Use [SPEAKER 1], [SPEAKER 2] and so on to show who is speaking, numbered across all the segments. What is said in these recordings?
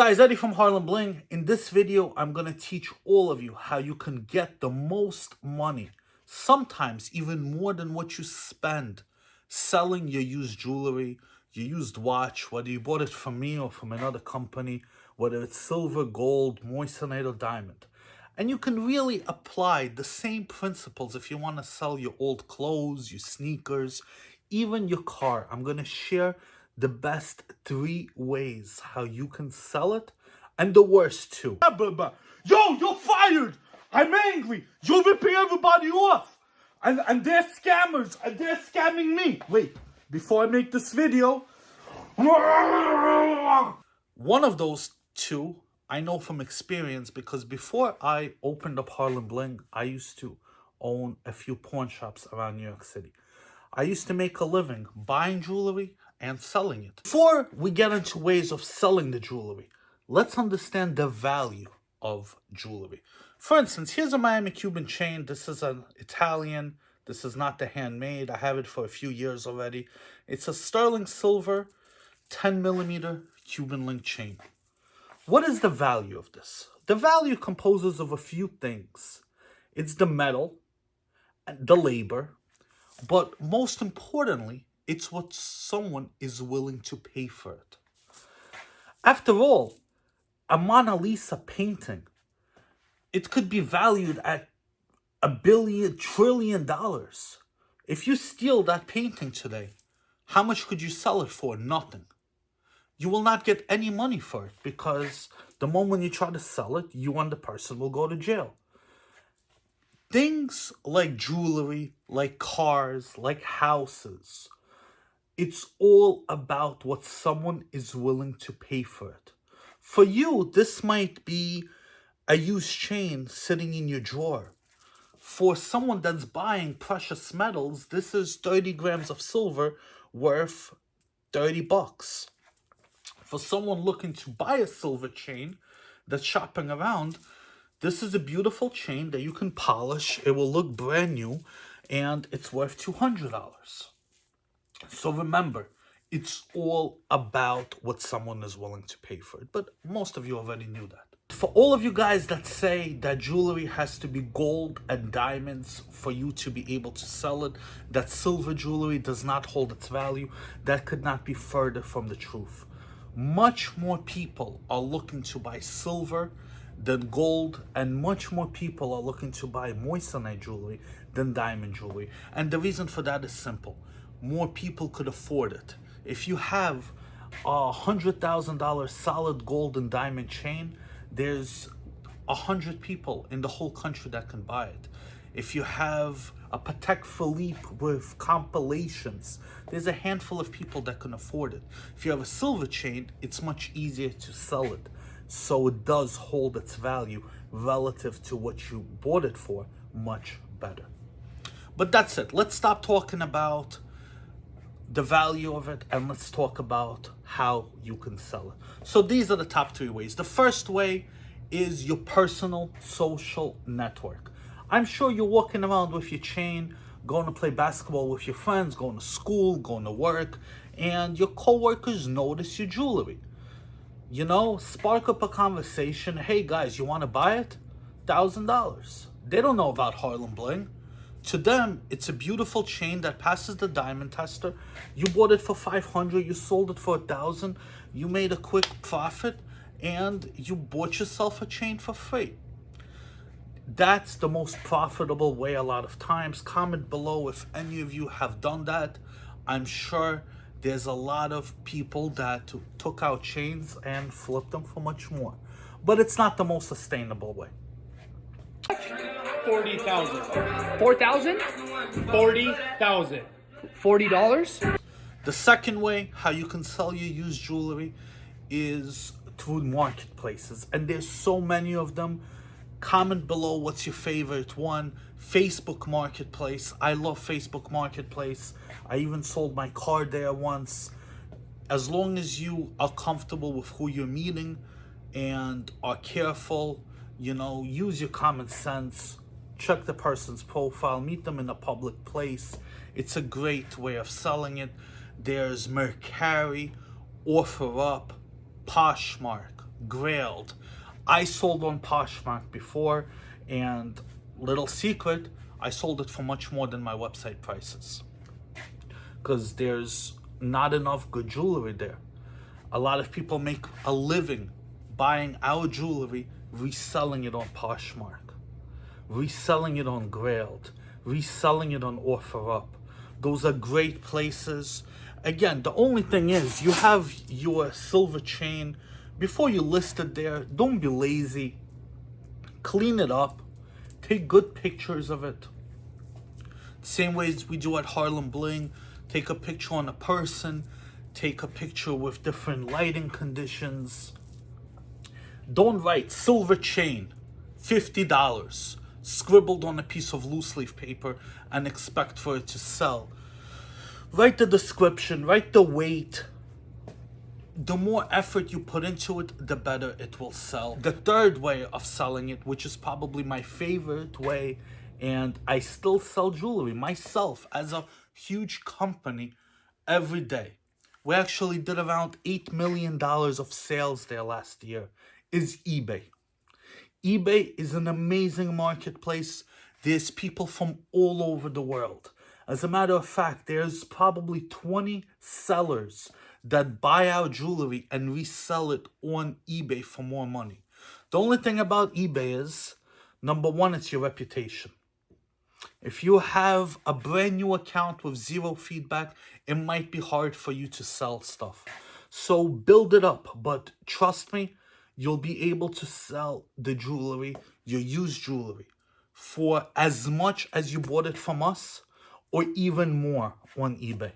[SPEAKER 1] Guys, Eddie from Harlem Bling. In this video, I'm going to teach all of you how you can get the most money, sometimes even more than what you spend, selling your used jewelry, your used watch, whether you bought it from me or from another company, whether it's silver, gold, moissanite, or diamond. And you can really apply the same principles if you want to sell your old clothes, your sneakers, even your car. I'm going to share the best 3 ways how you can sell it, and the worst 2.
[SPEAKER 2] Yo, you're fired! I'm angry! You're ripping everybody off! And they're scammers, and they're scamming me! Wait, before I make this video...
[SPEAKER 1] One of those 2, I know from experience, because before I opened up Harlem Bling, I used to own a few pawn shops around New York City. I used to make a living buying jewelry and selling it. Before we get into ways of selling the jewelry, let's understand the value of jewelry. For instance, here's a Miami Cuban chain. This is an Italian. This is not the handmade. I have it for a few years already. It's a sterling silver 10mm Cuban link chain. What is the value of this? The value composes of a few things. It's the metal, the labor, but most importantly, it's what someone is willing to pay for it. After all, a Mona Lisa painting, it could be valued at $1 billion, $1 trillion. If you steal that painting today, how much could you sell it for? Nothing. You will not get any money for it, because the moment you try to sell it, you and the person will go to jail. Things like jewelry, like cars, like houses, it's all about what someone is willing to pay for it. For you, this might be a used chain sitting in your drawer. For someone that's buying precious metals, this is 30 grams of silver worth $30. For someone looking to buy a silver chain that's shopping around, this is a beautiful chain that you can polish. It will look brand new, and it's worth $200. So remember, it's all about what someone is willing to pay for it. But most of you already knew that. For all of you guys that say that jewelry has to be gold and diamonds for you to be able to sell it, that silver jewelry does not hold its value, that could not be further from the truth. Much more people are looking to buy silver than gold, and much more people are looking to buy moissanite jewelry than diamond jewelry. And the reason for that is simple. More people could afford it. If you have a $100,000 solid gold and diamond chain, there's 100 people in the whole country that can buy it. If you have a Patek Philippe with compilations, there's a handful of people that can afford it. If you have a silver chain, it's much easier to sell it. So it does hold its value relative to what you bought it for much better. But that's it. Let's stop talking about the value of it, and let's talk about how you can sell it. So these are the top 3 ways. The first way is your personal social network. I'm sure you're walking around with your chain, going to play basketball with your friends, going to school, going to work, and your coworkers notice your jewelry. You know, spark up a conversation. Hey guys, you want to buy it? $1,000. They don't know about Harlem Bling. To them, it's a beautiful chain that passes the diamond tester. You bought it for $500, you sold it for $1,000, you made a quick profit, and you bought yourself a chain for free. That's the most profitable way a lot of times. Comment below if any of you have done that. I'm sure there's a lot of people that took out chains and flipped them for much more. But it's not the most sustainable way.
[SPEAKER 3] 40,000. 4,000? 40,000. $40?
[SPEAKER 1] The second way how you can sell your used jewelry is through marketplaces. And there's so many of them. Comment below what's your favorite one. Facebook Marketplace. I love Facebook Marketplace. I even sold my car there once. As long as you are comfortable with who you're meeting and are careful, you know, use your common sense, check the person's profile, meet them in a public place. It's a great way of selling it. There's Mercari, OfferUp, Poshmark, grailed. I sold on Poshmark before, and little secret, I sold it for much more than my website prices. Because there's not enough good jewelry there. A lot of people make a living buying our jewelry, reselling it on Poshmark, reselling it on Grailed, reselling it on OfferUp. Those are great places. Again, the only thing is, you have your silver chain. Before you list it there, don't be lazy. Clean it up. Take good pictures of it. Same way as we do at Harlem Bling. Take a picture on a person. Take a picture with different lighting conditions. Don't write silver chain, $50, scribbled on a piece of loose leaf paper and expect for it to sell. Write the description, write the weight. The more effort you put into it, the better it will sell. The third way of selling it, which is probably my favorite way, and I still sell jewelry myself as a huge company every day. We actually did around $8 million of sales there last year, is eBay. eBay is an amazing marketplace. There's people from all over the world. As a matter of fact, there's probably 20 sellers that buy our jewelry and resell it on eBay for more money. The only thing about eBay is, number one, it's your reputation. If you have a brand new account with zero feedback, it might be hard for you to sell stuff. So build it up, but trust me, you'll be able to sell the jewelry, your used jewelry, for as much as you bought it from us, or even more on eBay.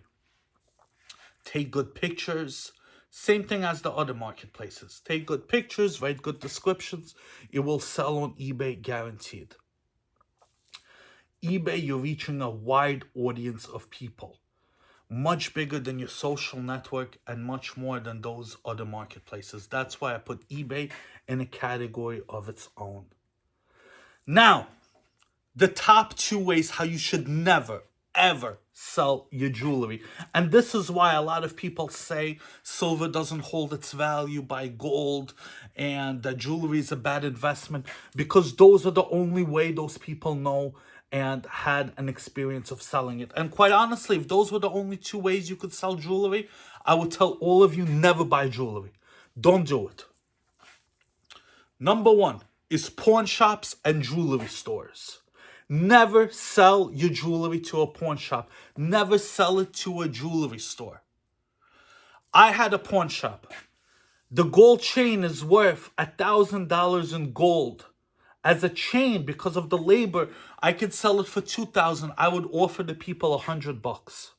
[SPEAKER 1] Take good pictures. Same thing as the other marketplaces. Take good pictures, write good descriptions. It will sell on eBay, guaranteed. eBay, you're reaching a wide audience of people, much bigger than your social network and much more than those other marketplaces. That's why I put eBay in a category of its own. Now, the top two ways how you should never, ever sell your jewelry. And this is why a lot of people say silver doesn't hold its value, buy gold, and that jewelry is a bad investment, because those are the only way those people know and had an experience of selling it. And quite honestly, if those were the only two ways you could sell jewelry, I would tell all of you, never buy jewelry. Don't do it. Number one is pawn shops and jewelry stores. Never sell your jewelry to a pawn shop. Never sell it to a jewelry store. I had a pawn shop. The gold chain is worth $1,000 in gold. As a chain, because of the labor, I could sell it for $2,000. I would offer the people $100.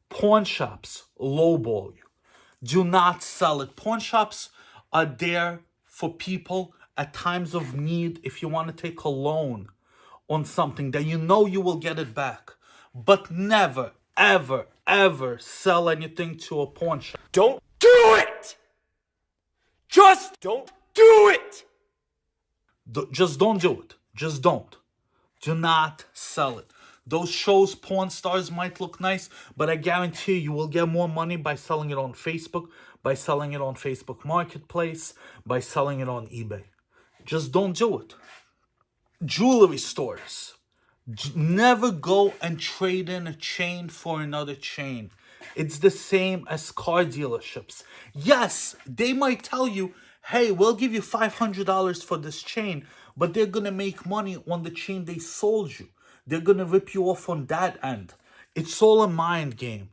[SPEAKER 1] Pawn shops lowball you. Do not sell it. Pawn shops are there for people at times of need. If you want to take a loan on something that you know you will get it back, but never, ever, ever sell anything to a pawn shop.
[SPEAKER 4] Don't do it! Just don't do it!
[SPEAKER 1] Just don't do it. Just don't. Do not sell it. Those shows, porn stars might look nice, but I guarantee you will get more money by selling it on Facebook, by selling it on Facebook Marketplace, by selling it on eBay. Just don't do it. Jewelry stores. Never go and trade in a chain for another chain. It's the same as car dealerships. Yes, they might tell you, hey, we'll give you $500 for this chain, but they're going to make money on the chain they sold you. They're going to rip you off on that end. It's all a mind game.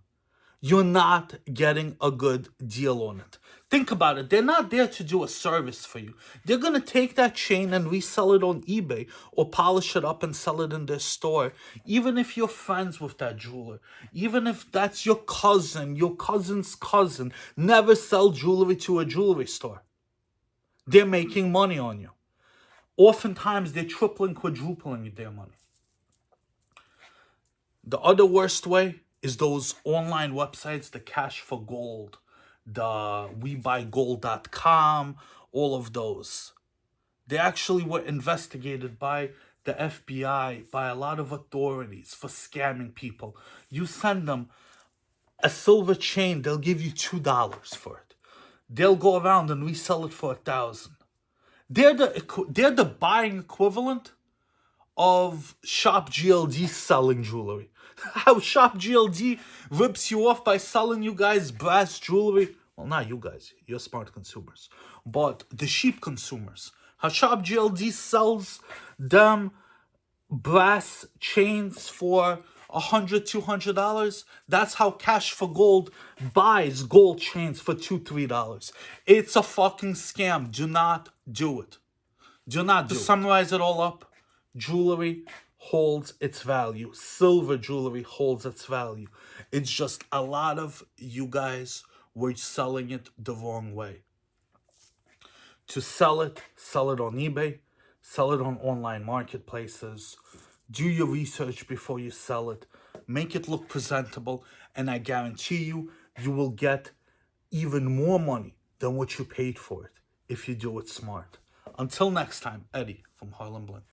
[SPEAKER 1] You're not getting a good deal on it. Think about it. They're not there to do a service for you. They're going to take that chain and resell it on eBay or polish it up and sell it in their store. Even if you're friends with that jeweler, even if that's your cousin, your cousin's cousin, never sell jewelry to a jewelry store. They're making money on you. Oftentimes, they're tripling, quadrupling their money. The other worst way is those online websites, the Cash for Gold, the WeBuyGold.com, all of those. They actually were investigated by the FBI, by a lot of authorities for scamming people. You send them a silver chain, they'll give you $2 for it. they'll go around and resell it for 1,000. They're the buying equivalent of Shop GLD selling jewelry. How Shop GLD rips you off by selling you guys brass jewelry. Well, not you guys, you're smart consumers. But the cheap consumers. How Shop GLD sells them brass chains for $100, $200. That's how Cash for Gold buys gold chains for $2, $3. It's a fucking scam. Do not do it. Do not do it. To summarize it all up, jewelry holds its value. Silver jewelry holds its value. It's just a lot of you guys were selling it the wrong way. To sell it on eBay, sell it on online marketplaces. Do your research before you sell it. Make it look presentable, and I guarantee you, you will get even more money than what you paid for it if you do it smart. Until next time, Eddie from Harlem Bling.